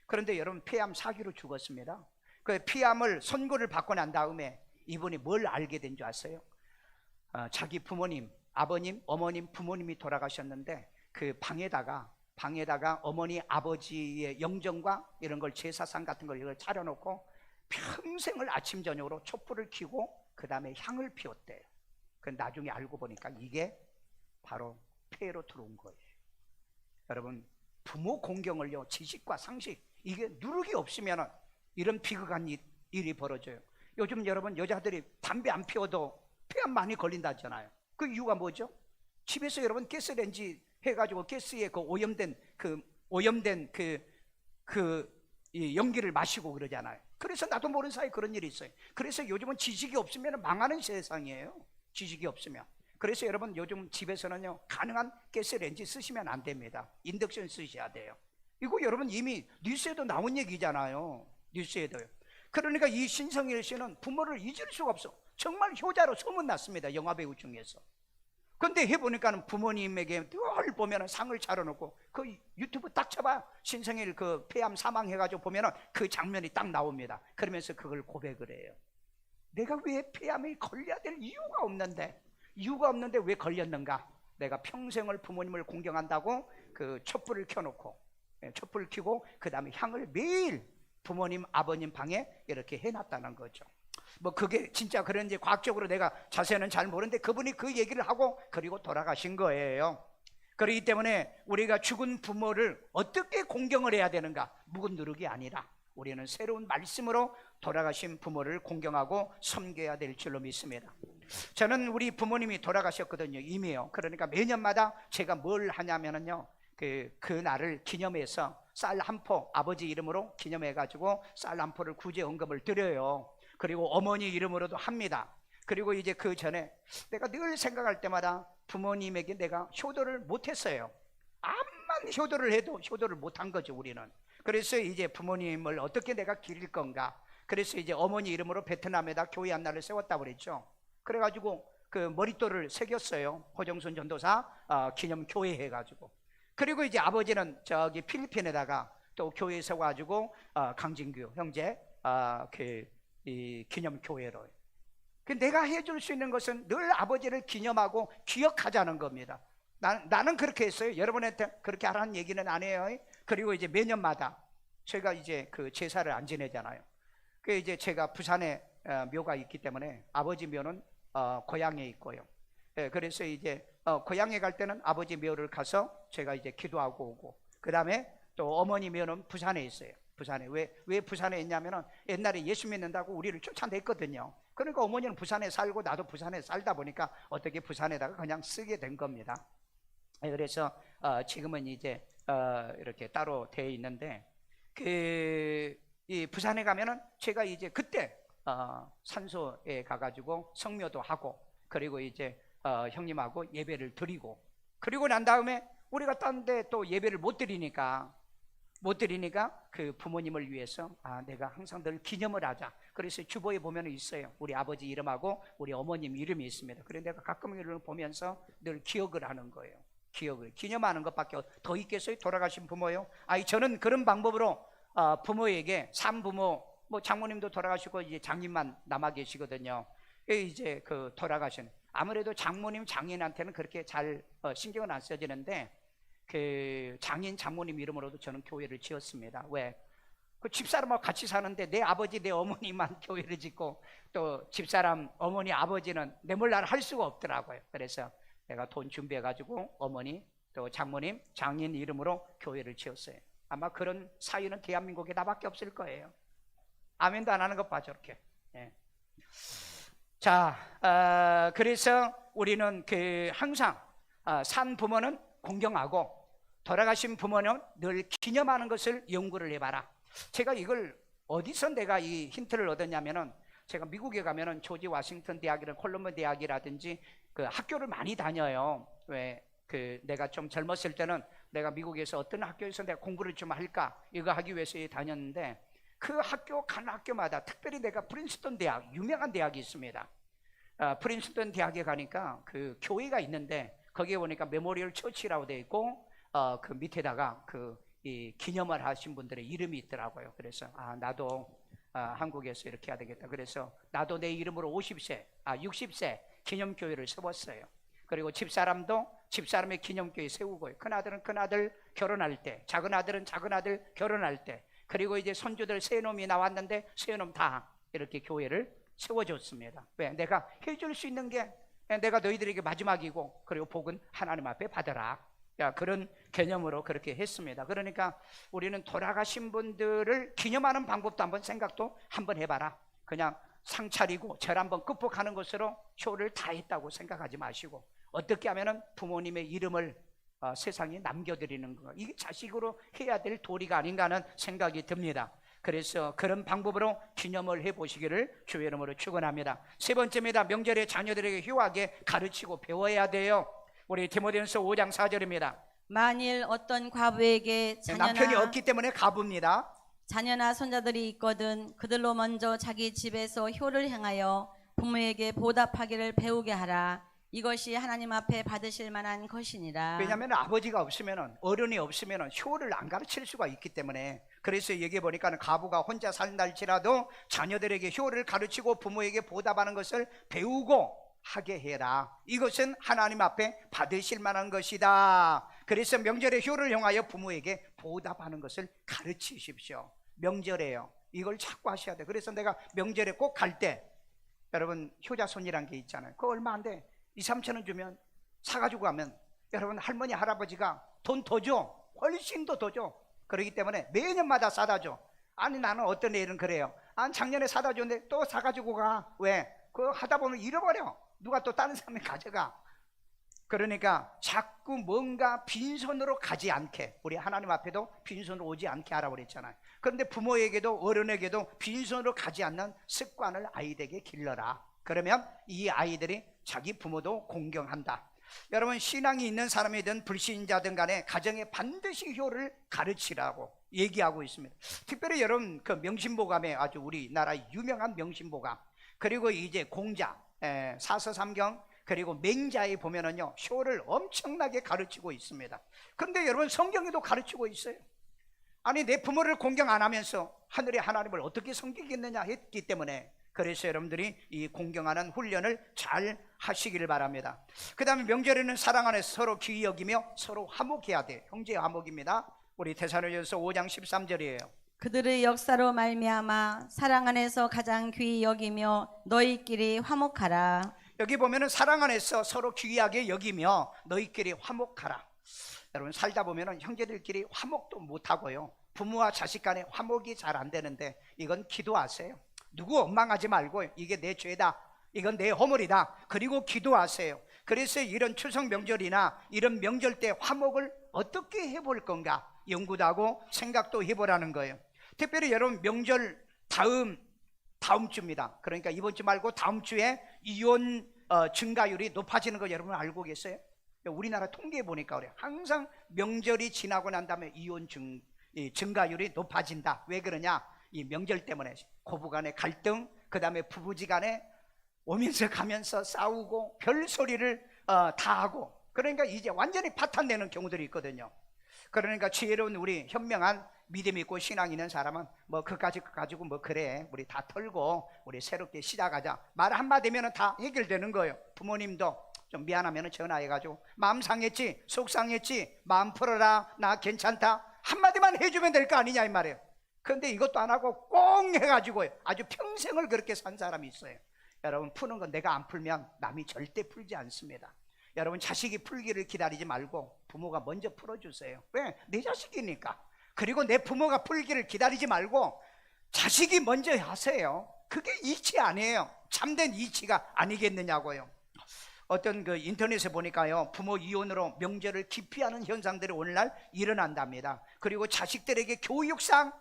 그런데 여러분, 폐암 사기로 죽었습니다. 그 폐암을 선고를 받고 난 다음에 이분이 뭘 알게 된 줄 아세요? 자기 부모님, 아버님, 어머님, 부모님이 돌아가셨는데 그 방에다가 어머니, 아버지의 영정과 이런 걸, 제사상 같은 걸 이걸 차려놓고 평생을 아침 저녁으로 촛불을 켜고 그 다음에 향을 피웠대요. 그 나중에 알고 보니까 이게 바로 폐로 들어온 거예요. 여러분, 부모 공경을요, 지식과 상식, 이게 누룩이 없으면 이런 비극한 일이 벌어져요. 요즘 여러분, 여자들이 담배 안 피워도 폐암 많이 걸린다잖아요. 그 이유가 뭐죠? 집에서 여러분 가스레인지 해가지고 가스에 그 오염된 이 연기를 마시고 그러잖아요. 그래서 나도 모르는 사이에 그런 일이 있어요. 그래서 요즘은 지식이 없으면 망하는 세상이에요. 지식이 없으면. 그래서 여러분, 요즘 집에서는요 가능한 가스레인지 쓰시면 안 됩니다. 인덕션 쓰셔야 돼요. 이거 여러분 이미 뉴스에도 나온 얘기잖아요. 뉴스에도요. 그러니까 이 신성일 씨는 부모를 잊을 수가 없어. 정말 효자로 소문났습니다, 영화배우 중에서. 근데 해보니까는 부모님에게 늘 보면은 상을 차려놓고, 그 유튜브 딱 쳐봐요. 신성일 그 폐암 사망해가지고 보면은 그 장면이 딱 나옵니다. 그러면서 그걸 고백을 해요. 내가 왜 폐암에 걸려야 될 이유가 없는데 왜 걸렸는가? 내가 평생을 부모님을 공경한다고 그 촛불을 켜놓고, 촛불을 켜고 그 다음에 향을 매일 부모님, 아버님 방에 이렇게 해놨다는 거죠. 뭐 그게 진짜 그런지 과학적으로 내가 자세는 잘 모르는데 그분이 그 얘기를 하고 그리고 돌아가신 거예요. 그렇기 때문에 우리가 죽은 부모를 어떻게 공경을 해야 되는가? 묵은 누룩이 아니라 우리는 새로운 말씀으로 돌아가신 부모를 공경하고 섬겨야 될 줄로 믿습니다. 저는 우리 부모님이 돌아가셨거든요, 이미요. 그러니까 매년마다 제가 뭘 하냐면은요, 그 날을 기념해서 쌀 한 포, 아버지 이름으로 기념해가지고 쌀 한 포를 구제 헌금을 드려요. 그리고 어머니 이름으로도 합니다. 그리고 이제 그 전에 내가 늘 생각할 때마다 부모님에게 내가 효도를 못했어요. 암만 효도를 해도 효도를 못한 거죠, 우리는. 그래서 이제 부모님을 어떻게 내가 기릴 건가. 그래서 이제 어머니 이름으로 베트남에다 교회 한 날을 세웠다고 그랬죠. 그래가지고 그 머릿돌을 새겼어요. 호정순 전도사 기념교회 해가지고. 그리고 이제 아버지는 저기 필리핀에다가 또 교회 세워가지고 강진규 형제 이 기념교회로. 내가 해줄 수 있는 것은 늘 아버지를 기념하고 기억하자는 겁니다. 나는 그렇게 했어요. 여러분한테 그렇게 하라는 얘기는 안 해요. 그리고 이제 매년마다 제가 이제 그 제사를 안 지내잖아요. 그 이제 제가 부산에 묘가 있기 때문에 아버지 묘는 고향에 있고요. 그래서 이제 고향에 갈 때는 아버지 묘를 가서 제가 이제 기도하고 오고, 그 다음에 또 어머니 묘는 부산에 있어요. 부산에 왜 부산에 있냐면은 옛날에 예수 믿는다고 우리를 쫓아냈거든요. 그러니까 어머니는 부산에 살고 나도 부산에 살다 보니까 어떻게 부산에다가 그냥 쓰게 된 겁니다. 그래서 지금은 이제 이렇게 따로 되어 있는데, 이 부산에 가면은 제가 이제 그때 산소에 가가지고 성묘도 하고, 그리고 이제 형님하고 예배를 드리고, 그리고 난 다음에 우리가 딴 데 또 예배를 못 드리니까 그 부모님을 위해서 내가 항상 늘 기념을 하자. 그래서 주보에 보면 있어요. 우리 아버지 이름하고 우리 어머님 이름이 있습니다. 그래서 내가 가끔 이걸 보면서 늘 기억을 하는 거예요. 기념하는 것밖에 더 있겠어요? 돌아가신 부모요? 저는 그런 방법으로 부모에게, 산부모, 뭐 장모님도 돌아가시고 이제 장인만 남아 계시거든요. 이제 그 돌아가신, 아무래도 장모님, 장인한테는 그렇게 잘 신경은 안 써지는데, 그 장인, 장모님 이름으로도 저는 교회를 지었습니다. 왜? 그 집사람하고 같이 사는데 내 아버지, 내 어머니만 교회를 짓고 또 집사람, 어머니, 아버지는 내 몰라를 할 수가 없더라고요. 그래서 내가 돈 준비해가지고 어머니, 또 장모님, 장인 이름으로 교회를 지었어요. 아마 그런 사유는 대한민국에 나밖에 없을 거예요. 아멘도 안 하는 것 봐, 저렇게. 예. 자, 그래서 우리는 항상 산 부모는 공경하고 돌아가신 부모는 늘 기념하는 것을 연구를 해봐라. 제가 이걸 어디서 내가 이 힌트를 얻었냐면은, 제가 미국에 가면은 조지 워싱턴 대학이나 콜럼비아 대학이라든지 그 학교를 많이 다녀요. 왜? 내가 좀 젊었을 때는 내가 미국에서 어떤 학교에서 내가 공부를 좀 할까, 이거 하기 위해서 다녔는데, 그 학교 간 학교마다 특별히 내가 프린스턴 대학, 유명한 대학이 있습니다. 프린스턴 대학에 가니까 그 교회가 있는데, 거기에 보니까 메모리얼 처치라고 되어 있고, 그 밑에다가 이 기념을 하신 분들의 이름이 있더라고요. 그래서 나도 한국에서 이렇게 해야 되겠다. 그래서 나도 내 이름으로 60세 기념교회를 세웠어요. 그리고 집사람도 집사람의 기념교회 세우고요. 큰아들은 큰아들 결혼할 때, 작은아들은 작은아들 결혼할 때, 그리고 이제 손주들 새놈이 나왔는데 새놈 다 이렇게 교회를 세워줬습니다. 왜? 내가 해줄 수 있는 게 내가 너희들에게 마지막이고, 그리고 복은 하나님 앞에 받아라. 그런 개념으로 그렇게 했습니다. 그러니까 우리는 돌아가신 분들을 기념하는 방법도 생각도 한번 해봐라. 그냥 상 차리고 절 한번 극복하는 것으로 효를 다했다고 생각하지 마시고, 어떻게 하면은 부모님의 이름을 세상에 남겨드리는 거, 이게 자식으로 해야 될 도리가 아닌가 하는 생각이 듭니다. 그래서 그런 방법으로 기념을 해보시기를 주의 이름으로 축원합니다. 세 번째입니다. 명절에 자녀들에게 효하게 가르치고 배워야 돼요. 우리 디모데전서 5장 4절입니다. 만일 어떤 과부에게 남편이 없기 때문에 가부입니다. 자녀나 손자들이 있거든 그들로 먼저 자기 집에서 효를 행하여 부모에게 보답하기를 배우게 하라. 이것이 하나님 앞에 받으실 만한 것이니라. 왜냐하면 아버지가 없으면, 어른이 없으면 효를 안 가르칠 수가 있기 때문에. 그래서 여기 보니까 가부가 혼자 산날지라도 자녀들에게 효를 가르치고 부모에게 보답하는 것을 배우고 하게 해라. 이것은 하나님 앞에 받으실 만한 것이다. 그래서 명절에 효를 행하여 부모에게 보답하는 것을 가르치십시오. 명절에요. 이걸 자꾸 하셔야 돼. 그래서 내가 명절에 꼭 갈 때, 여러분 효자손이란 게 있잖아요. 그거 얼마 안 돼. 2, 3천 원 주면 사가지고 가면, 여러분 할머니 할아버지가 돈 더 줘. 훨씬 더 줘. 그렇기 때문에 매년마다 사다 줘. 아니 나는 어떤 애는 그래요. 작년에 사다 줬는데 또 사가지고 가. 왜? 그거 하다 보면 잃어버려. 누가 또 다른 사람이 가져가. 그러니까 자꾸 뭔가 빈손으로 가지 않게, 우리 하나님 앞에도 빈손으로 오지 않게 하라고 그랬잖아요. 그런데 부모에게도 어른에게도 빈손으로 가지 않는 습관을 아이들에게 길러라. 그러면 이 아이들이 자기 부모도 공경한다. 여러분 신앙이 있는 사람이든 불신자든 간에 가정에 반드시 효를 가르치라고 얘기하고 있습니다. 특별히 여러분 그 명심보감에 아주 우리나라 유명한 명심보감, 그리고 이제 공자, 사서삼경, 그리고 맹자에 보면은요 효를 엄청나게 가르치고 있습니다. 그런데 여러분 성경에도 가르치고 있어요. 아니 내 부모를 공경 안 하면서 하늘의 하나님을 어떻게 섬기겠느냐 했기 때문에, 그래서 여러분들이 이 공경하는 훈련을 잘 하시기를 바랍니다. 그 다음에 명절에는 사랑 안에서 서로 귀히 여기며 서로 화목해야 돼. 형제 화목입니다. 우리 데살로니가서 5장 13절이에요 그들의 역사로 말미암아 사랑 안에서 가장 귀히 여기며 너희끼리 화목하라. 여기 보면은 사랑 안에서 서로 귀하게 여기며 너희끼리 화목하라. 여러분 살다 보면은 형제들끼리 화목도 못하고요, 부모와 자식 간에 화목이 잘 안 되는데 이건 기도하세요. 누구 원망하지 말고 이게 내 죄다, 이건 내 허물이다, 그리고 기도하세요. 그래서 이런 추석 명절이나 이런 명절 때 화목을 어떻게 해볼 건가 연구도 하고 생각도 해보라는 거예요. 특별히 여러분 명절 다음 주입니다. 그러니까 이번 주 말고 다음 주에 이혼 증가율이 높아지는 거 여러분 알고 계세요? 우리나라 통계해 보니까 그래요. 항상 명절이 지나고 난 다음에 이혼 증가율이 높아진다. 왜 그러냐? 이 명절 때문에 고부간의 갈등, 그 다음에 부부지간에 오면서 가면서 싸우고 별소리를 다 하고, 그러니까 이제 완전히 파탄내는 경우들이 있거든요. 그러니까 지혜로운 우리 현명한 믿음 있고 신앙 있는 사람은 뭐 그까지 가지고 뭐 그래 우리 다 털고 우리 새롭게 시작하자 말 한마디면 다 해결되는 거예요. 부모님도 좀 미안하면 전화해가지고 마음 상했지, 속 상했지, 마음 풀어라, 나 괜찮다 한마디만 해주면 될 거 아니냐 이 말이에요. 그런데 이것도 안 하고 꽁 해가지고 아주 평생을 그렇게 산 사람이 있어요. 여러분 푸는 건 내가 안 풀면 남이 절대 풀지 않습니다. 여러분 자식이 풀기를 기다리지 말고 부모가 먼저 풀어주세요. 왜? 내 자식이니까. 그리고 내 부모가 풀기를 기다리지 말고 자식이 먼저 하세요. 그게 이치 아니에요. 참된 이치가 아니겠느냐고요. 어떤 그 인터넷에 보니까요, 부모 이혼으로 명절을 기피하는 현상들이 오늘날 일어난답니다. 그리고 자식들에게 교육상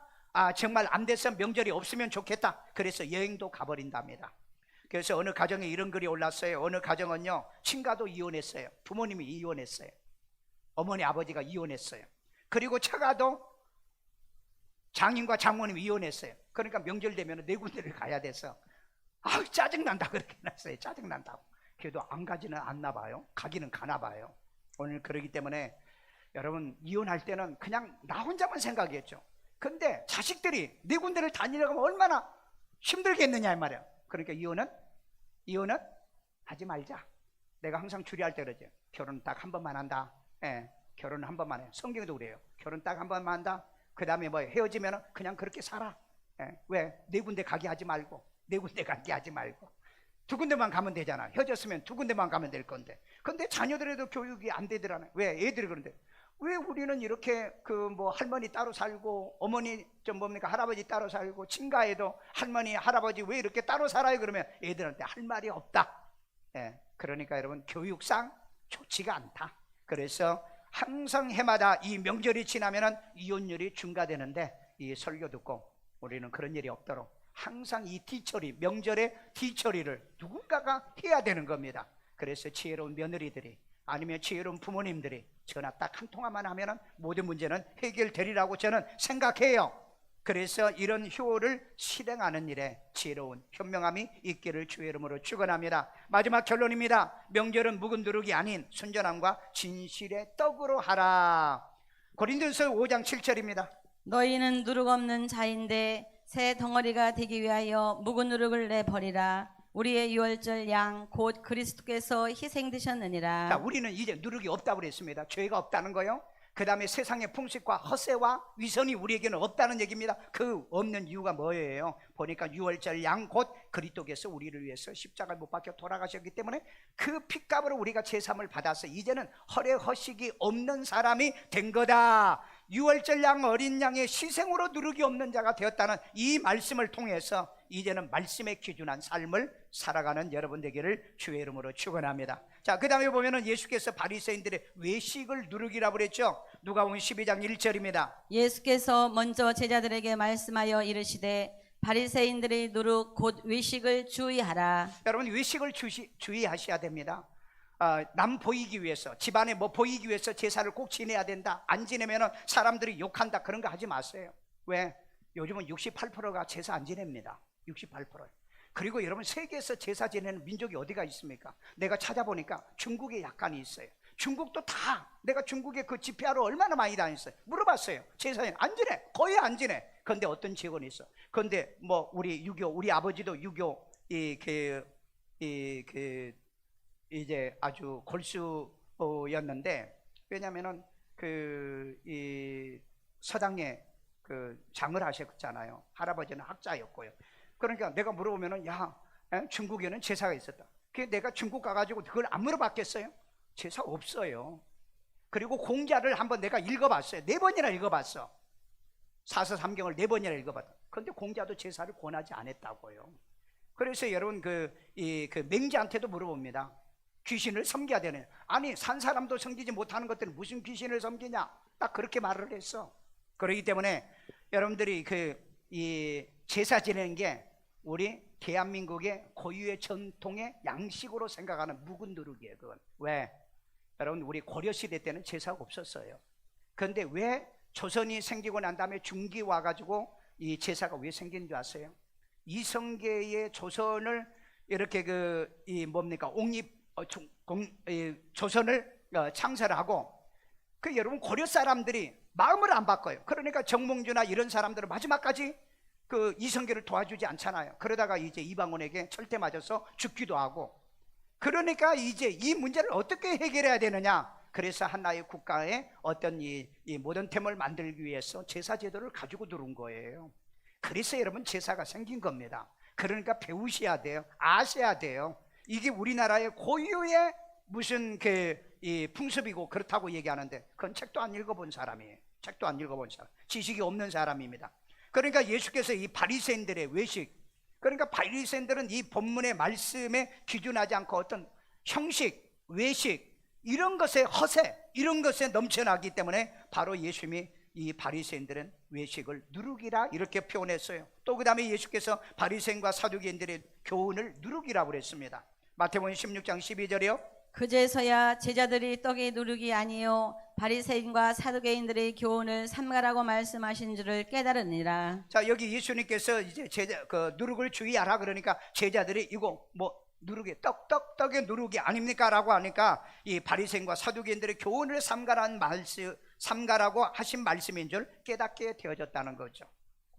정말 안 돼서 명절이 없으면 좋겠다, 그래서 여행도 가버린답니다. 그래서 어느 가정에 이런 글이 올랐어요. 어느 가정은요, 친가도 이혼했어요. 부모님이 이혼했어요. 어머니 아버지가 이혼했어요. 그리고 처가도 장인과 장모님이 이혼했어요. 그러니까 명절 되면 네 군데를 가야 돼서 짜증난다 그렇게 해놨어요. 짜증난다고. 그래도 안 가지는 않나 봐요. 가기는 가나 봐요. 오늘 그러기 때문에 여러분 이혼할 때는 그냥 나 혼자만 생각했죠. 근데 자식들이 네 군데를 다니려고 하면 얼마나 힘들겠느냐 이 말이야. 그러니까 이혼은 하지 말자. 내가 항상 주리할 때 그러죠. 결혼 딱 한 번만 한다. 결혼 한 번만 해. 성경에도 그래요. 결혼 딱 한 번만 한다. 그 다음에 뭐 헤어지면 그냥 그렇게 살아. 왜? 네 군데 가게 하지 말고, 네 군데 가게 하지 말고 두 군데만 가면 되잖아. 헤어졌으면 두 군데만 가면 될 건데. 근데 자녀들에도 교육이 안 되더라네. 왜? 애들이 그런데 왜 우리는 이렇게 그 뭐 할머니 따로 살고 어머니 좀 뭡니까 할아버지 따로 살고 친가에도 할머니 할아버지 왜 이렇게 따로 살아요? 그러면 애들한테 할 말이 없다. 그러니까 여러분 교육상 좋지가 않다. 그래서 항상 해마다 이 명절이 지나면은 이혼율이 증가되는데 이 설교 듣고 우리는 그런 일이 없도록 항상 이 뒤처리, 명절의 뒤처리를 누군가가 해야 되는 겁니다. 그래서 지혜로운 며느리들이 아니면 지혜로운 부모님들이 전화 딱 한 통화만 하면 모든 문제는 해결되리라고 저는 생각해요. 그래서 이런 효를 실행하는 일에 지혜로운 현명함이 있기를 주의 이름으로 축원합니다. 마지막 결론입니다. 명절은 묵은 누룩이 아닌 순전함과 진실의 떡으로 하라. 고린도전서 5장 7절입니다. 너희는 누룩 없는 자인데 새 덩어리가 되기 위하여 묵은 누룩을 내버리라. 우리의 유월절 양 곧 그리스도께서 희생되셨느니라. 자, 우리는 이제 누룩이 없다고 그랬습니다. 죄가 없다는 거요. 그 다음에 세상의 풍습과 허세와 위선이 우리에게는 없다는 얘기입니다. 그 없는 이유가 뭐예요? 보니까 유월절 양 곧 그리스도께서 우리를 위해서 십자가를 못 박혀 돌아가셨기 때문에 그 핏값으로 우리가 제삼을 받아서 이제는 허례 허식이 없는 사람이 된 거다. 유월절 양 어린 양의 희생으로 누룩이 없는 자가 되었다는 이 말씀을 통해서 이제는 말씀에 기준한 삶을 살아가는 여러분 되기를 주의 이름으로 축원합니다. 자, 그 다음에 보면은 예수께서 바리새인들의 외식을 누룩이라고 그랬죠. 누가복음 12장 1절입니다. 예수께서 먼저 제자들에게 말씀하여 이르시되 바리새인들의 누룩 곧 외식을 주의하라. 여러분 외식을 주의하셔야 됩니다. 남 보이기 위해서, 집안에 뭐 보이기 위해서 제사를 꼭 지내야 된다, 안 지내면 사람들이 욕한다, 그런 거 하지 마세요. 왜? 요즘은 68%가 제사 안 지냅니다. 68%. 그리고 여러분 세계에서 제사 지내는 민족이 어디가 있습니까? 내가 찾아보니까 중국에 약간이 있어요. 중국도 다, 내가 중국에 그 집회하러 얼마나 많이 다녔어요. 물어봤어요. 제사는 안 지내, 거의 안 지내. 그런데 어떤 직원이 있어. 그런데 뭐 우리 유교, 우리 아버지도 유교 이제 아주 골수였는데, 왜냐면은 이 서당에 그 장을 하셨잖아요. 할아버지는 학자였고요. 그러니까 내가 물어보면은 중국에는 제사가 있었다. 그게 내가 중국 가가지고 그걸 안 물어봤겠어요? 제사 없어요. 그리고 공자를 한번 내가 읽어봤어요. 4번이나 읽어봤어. 사서삼경을 4번이나 읽어봤다. 그런데 공자도 제사를 권하지 않았다고요. 그래서 여러분 그 맹자한테도 물어봅니다. 귀신을 섬겨야 되는, 아니 산 사람도 섬기지 못하는 것들은 무슨 귀신을 섬기냐, 딱 그렇게 말을 했어. 그렇기 때문에 여러분들이 이 제사 지내는 게 우리 대한민국의 고유의 전통의 양식으로 생각하는 묵은 누룩이에요. 그건 왜? 여러분 우리 고려시대 때는 제사가 없었어요. 그런데 왜 조선이 생기고 난 다음에 중기 와가지고 이 제사가 왜 생긴 줄 아세요? 이성계의 조선을 이렇게 조선을 창설하고 여러분 고려 사람들이 마음을 안 바꿔요. 그러니까 정몽주나 이런 사람들은 마지막까지 이성계를 도와주지 않잖아요. 그러다가 이제 이방원에게 철퇴 맞아서 죽기도 하고. 그러니까 이제 이 문제를 어떻게 해결해야 되느냐. 그래서 하나의 국가의 어떤 이 모던 템을 만들기 위해서 제사 제도를 가지고 들어온 거예요. 그래서 여러분 제사가 생긴 겁니다. 그러니까 배우셔야 돼요. 아셔야 돼요. 이게 우리나라의 고유의 무슨 이 풍습이고 그렇다고 얘기하는데 그건 책도 안 읽어본 사람이에요. 책도 안 읽어본 사람, 지식이 없는 사람입니다. 그러니까 예수께서 이 바리새인들의 외식, 그러니까 바리새인들은 이 본문의 말씀에 기준하지 않고 어떤 형식, 외식 이런 것에 허세, 이런 것에 넘쳐나기 때문에 바로 예수님이 이 바리새인들은 외식을 누룩이라 이렇게 표현했어요. 또 그 다음에 예수께서 바리새인과 사두개인들의 교훈을 누룩이라고 그랬습니다. 마태복음 16장 12절이요. 그제서야 제자들이 떡의 누룩이 아니요 바리새인과 사두개인들의 교훈을 삼가라고 말씀하신 줄을 깨달으니라. 자, 여기 예수님께서 이제 누룩을 주의하라 그러니까 제자들이 이거 누룩이 떡의 누룩이 아닙니까? 라고 하니까 이 바리새인과 사두개인들의 교훈을 삼가라고 하신 말씀인 줄 깨닫게 되어졌다는 거죠.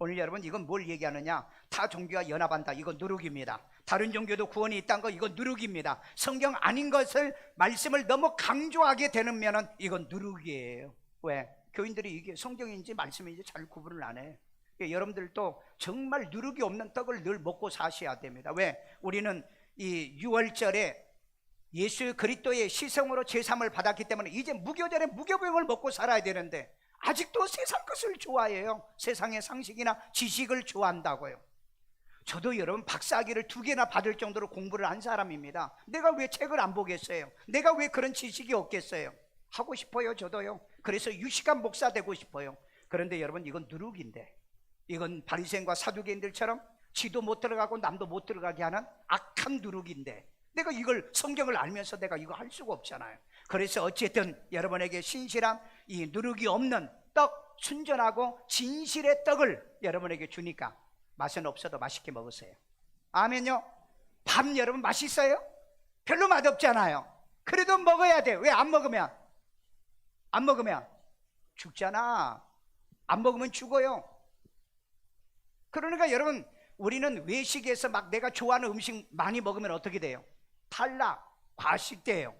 오늘 여러분 이건 뭘 얘기하느냐? 타 종교가 연합한다, 이건 누룩입니다. 다른 종교도 구원이 있다는 거, 이건 누룩입니다. 성경 아닌 것을 말씀을 너무 강조하게 되는 면은 이건 누룩이에요. 왜? 교인들이 이게 성경인지 말씀인지 잘 구분을 안 해. 여러분들도 정말 누룩이 없는 떡을 늘 먹고 사셔야 됩니다. 왜? 우리는 이 6월절에 예수 그리스도의 시성으로 제삼을 받았기 때문에 이제 무교절에 무교병을 먹고 살아야 되는데 아직도 세상 것을 좋아해요. 세상의 상식이나 지식을 좋아한다고요. 저도 여러분 박사학위를 2개나 받을 정도로 공부를 한 사람입니다. 내가 왜 책을 안 보겠어요? 내가 왜 그런 지식이 없겠어요? 하고 싶어요. 저도요. 그래서 유식한 목사 되고 싶어요. 그런데 여러분 이건 누룩인데, 이건 바리새인과 사두개인들처럼 지도 못 들어가고 남도 못 들어가게 하는 악한 누룩인데 내가 이걸 성경을 알면서 내가 이거 할 수가 없잖아요. 그래서 어쨌든 여러분에게 신실한 이 누룩이 없는 떡, 순전하고 진실의 떡을 여러분에게 주니까 맛은 없어도 맛있게 먹으세요. 아멘요. 밥 여러분 맛있어요? 별로 맛없잖아요. 그래도 먹어야 돼. 왜 안 먹으면? 안 먹으면 죽잖아. 안 먹으면 죽어요. 그러니까 여러분 우리는 외식에서 막 내가 좋아하는 음식 많이 먹으면 어떻게 돼요? 탈락, 과식돼요.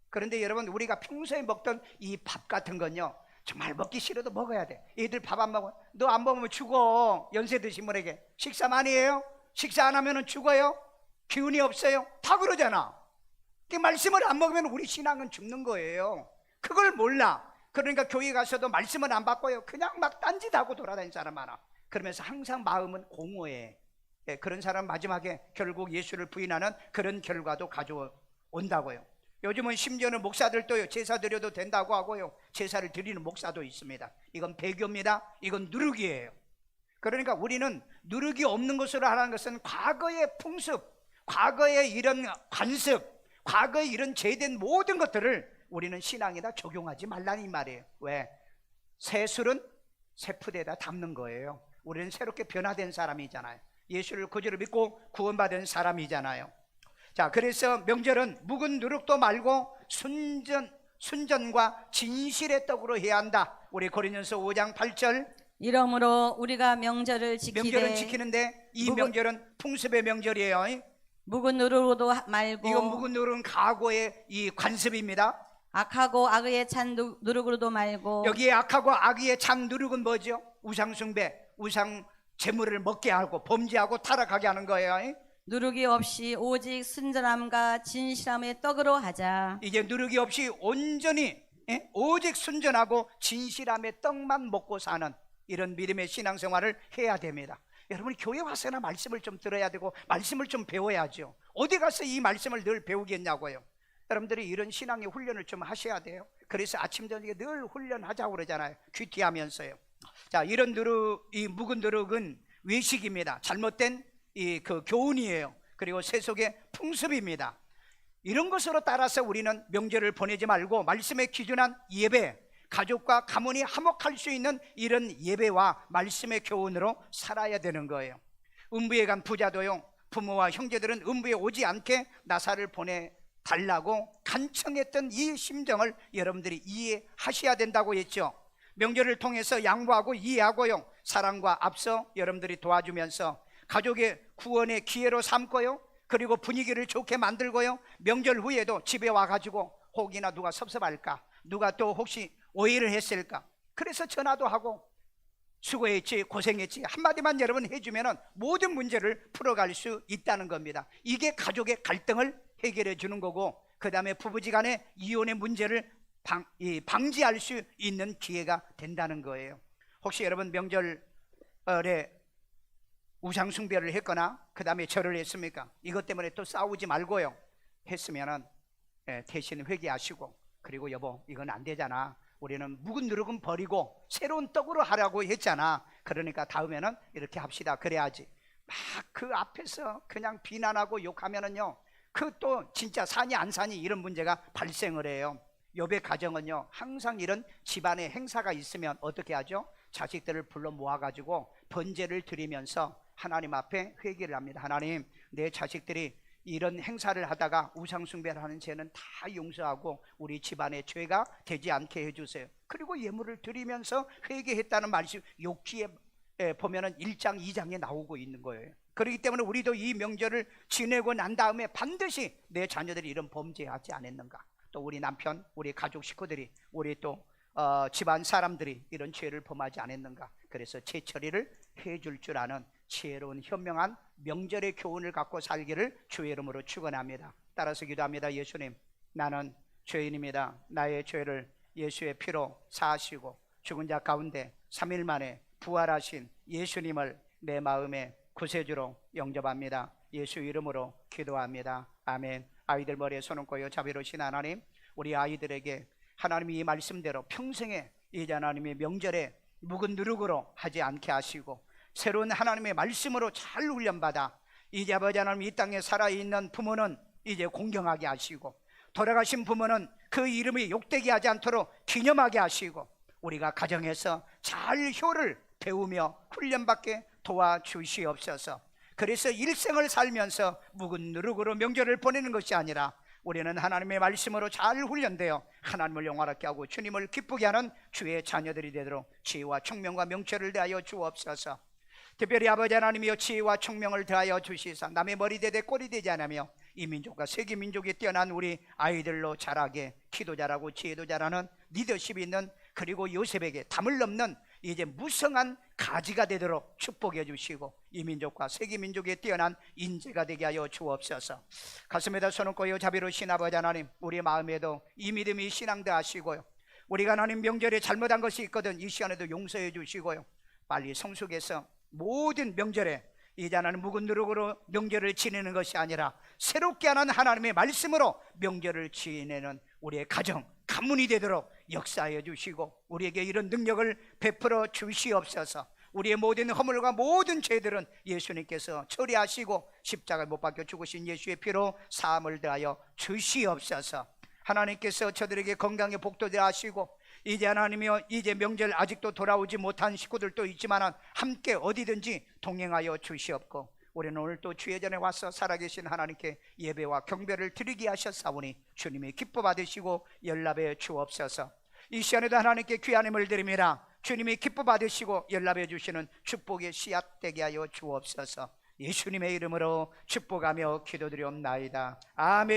그런데 여러분 우리가 평소에 먹던 이 밥 같은 건요 정말 먹기 싫어도 먹어야 돼. 애들 밥 안 먹어, 너 안 먹으면 죽어. 연세 드신 분에게 식사 많이 해요? 식사 안 하면 죽어요? 기운이 없어요? 다 그러잖아. 그 말씀을 안 먹으면 우리 신앙은 죽는 거예요. 그걸 몰라. 그러니까 교회 가서도 말씀을 안 바꿔요. 그냥 막 딴짓하고 돌아다니는 사람 많아. 그러면서 항상 마음은 공허해. 그런 사람 마지막에 결국 예수를 부인하는 그런 결과도 가져온다고요. 요즘은 심지어는 목사들도 제사 드려도 된다고 하고요. 제사를 드리는 목사도 있습니다. 이건 배교입니다. 이건 누룩이에요. 그러니까 우리는 누룩이 없는 것으로 하라는 것은 과거의 풍습, 과거의 이런 관습, 과거의 이런 죄된 모든 것들을 우리는 신앙에다 적용하지 말라는 이 말이에요. 왜? 새 술은 새 푸대에다 담는 거예요. 우리는 새롭게 변화된 사람이잖아요. 예수를 구주로 믿고 구원받은 사람이잖아요. 자, 그래서 명절은 묵은 누룩도 말고 순전과 진실의 떡으로 해야 한다. 우리 고린도전서 5장 8절. 이러므로 우리가 명절을 지키는데 이 명절은 풍습의 명절이에요. 묵은 누룩으로도 말고, 이건 묵은 누룩은 과거의 이 관습입니다. 악하고 악의에 찬 누룩으로도 말고. 여기에 악하고 악의에 찬 누룩은 뭐죠? 우상숭배, 우상 제물을 먹게 하고 범죄하고 타락하게 하는 거예요. 누르기 없이 오직 순전함과 진실함의 떡으로 하자. 이제 누르기 없이 온전히 오직 순전하고 진실함의 떡만 먹고 사는 이런 믿음의 신앙생활을 해야 됩니다. 여러분이 교회 와서나 말씀을 좀 들어야 되고 말씀을 좀 배워야죠. 어디 가서 이 말씀을 늘 배우겠냐고요. 여러분들이 이런 신앙의 훈련을 좀 하셔야 돼요. 그래서 아침 저녁에 늘 훈련하자고 그러잖아요. 큐티하면서요. 자, 이런 이 묵은 누룩은 외식입니다. 잘못된 그 교훈이에요. 그리고 세속의 풍습입니다. 이런 것으로 따라서 우리는 명절을 보내지 말고 말씀에 기준한 예배, 가족과 가문이 화목할 수 있는 이런 예배와 말씀의 교훈으로 살아야 되는 거예요. 음부에 간 부자도요, 부모와 형제들은 음부에 오지 않게 나사를 보내달라고 간청했던 이 심정을 여러분들이 이해하셔야 된다고 했죠. 명절을 통해서 양보하고 이해하고요, 사랑과 앞서 여러분들이 도와주면서 가족의 구원의 기회로 삼고요, 그리고 분위기를 좋게 만들고요, 명절 후에도 집에 와가지고 혹이나 누가 섭섭할까, 누가 또 혹시 오해를 했을까, 그래서 전화도 하고 수고했지, 고생했지 한마디만 여러분 해주면 모든 문제를 풀어갈 수 있다는 겁니다. 이게 가족의 갈등을 해결해 주는 거고, 그 다음에 부부지간의 이혼의 문제를 방지할 수 있는 기회가 된다는 거예요. 혹시 여러분 명절에 우상숭배를 했거나 그 다음에 절을 했습니까? 이것 때문에 또 싸우지 말고요, 했으면은 대신 회개하시고, 그리고 여보 이건 안 되잖아, 우리는 묵은 누룩은 버리고 새로운 떡으로 하라고 했잖아, 그러니까 다음에는 이렇게 합시다, 그래야지. 막 그 앞에서 그냥 비난하고 욕하면은요, 그 또 진짜 사니 안 사니 이런 문제가 발생을 해요. 욥의 가정은요, 항상 이런 집안의 행사가 있으면 어떻게 하죠? 자식들을 불러 모아가지고 번제를 드리면서 하나님 앞에 회개를 합니다. 하나님, 내 자식들이 이런 행사를 하다가 우상숭배를 하는 죄는 다 용서하고 우리 집안의 죄가 되지 않게 해주세요. 그리고 예물을 드리면서 회개했다는 말씀 욕기에 보면은 1장 2장에 나오고 있는 거예요. 그렇기 때문에 우리도 이 명절을 지내고 난 다음에 반드시 내 자녀들이 이런 범죄하지 않았는가, 또 우리 남편, 우리 가족 식구들이, 우리 또 집안 사람들이 이런 죄를 범하지 않았는가, 그래서 죄 처리를 해줄 줄 아는 지혜로운 현명한 명절의 교훈을 갖고 살기를 주의 이름으로 축원합니다. 따라서 기도합니다. 예수님, 나는 죄인입니다. 나의 죄를 예수의 피로 사하시고 죽은 자 가운데 3일 만에 부활하신 예수님을 내 마음의 구세주로 영접합니다. 예수 이름으로 기도합니다. 아멘. 아이들 머리에 손 얹고요, 자비로우신 하나님, 우리 아이들에게 하나님이 이 말씀대로 평생에 이제 하나님의 명절에 묵은 누룩으로 하지 않게 하시고 새로운 하나님의 말씀으로 잘 훈련받아 이제 아버지 하나님 이 땅에 살아있는 부모는 이제 공경하게 하시고, 돌아가신 부모는 그 이름이 욕되게 하지 않도록 기념하게 하시고, 우리가 가정에서 잘 효를 배우며 훈련받게 도와주시옵소서. 그래서 일생을 살면서 묵은 누룩으로 명절을 보내는 것이 아니라 우리는 하나님의 말씀으로 잘 훈련되어 하나님을 영화롭게 하고 주님을 기쁘게 하는 주의 자녀들이 되도록 지혜와 총명과 명철을 대하여 주옵소서. 특별히 아버지 하나님이여, 지혜와 총명을 더하여 주시사 남의 머리 되되 꼴이 되지 않으며 이 민족과 세계 민족이 뛰어난 우리 아이들로 자라게, 기도 잘하고 지혜도 잘하는 리더십이 있는, 그리고 요셉에게 담을 넘는 이제 무성한 가지가 되도록 축복해 주시고 이 민족과 세계 민족에 뛰어난 인재가 되게 하여 주옵소서. 가슴에다 손 얹고요, 자비로우신 아버지 하나님, 우리 마음에도 이 믿음이 신앙도 하시고요, 우리가 하나님 명절에 잘못한 것이 있거든 이 시간에도 용서해 주시고요, 빨리 성숙해서 모든 명절에 이제 하나님 묵은 누룩으로 명절을 지내는 것이 아니라 새롭게 하는 하나님의 말씀으로 명절을 지내는 우리의 가정, 가문이 되도록 역사해 주시고 우리에게 이런 능력을 베풀어 주시옵소서. 우리의 모든 허물과 모든 죄들은 예수님께서 처리하시고 십자가에 못 박혀 죽으신 예수의 피로 사함을 더하여 주시옵소서. 하나님께서 저들에게 건강의 복도 하시고 이제 하나님이여, 이제 명절 아직도 돌아오지 못한 식구들도 있지만 함께 어디든지 동행하여 주시옵고, 우리는 오늘 또 주의 전에 와서 살아계신 하나님께 예배와 경배를 드리게 하셨사오니 주님이 기뻐 받으시고 연락해 주옵소서. 이 시간에도 하나님께 귀한 힘을 드립니다. 주님이 기뻐 받으시고 연락해 주시는 축복의 씨앗 되게 하여 주옵소서. 예수님의 이름으로 축복하며 기도드리옵나이다. 아멘.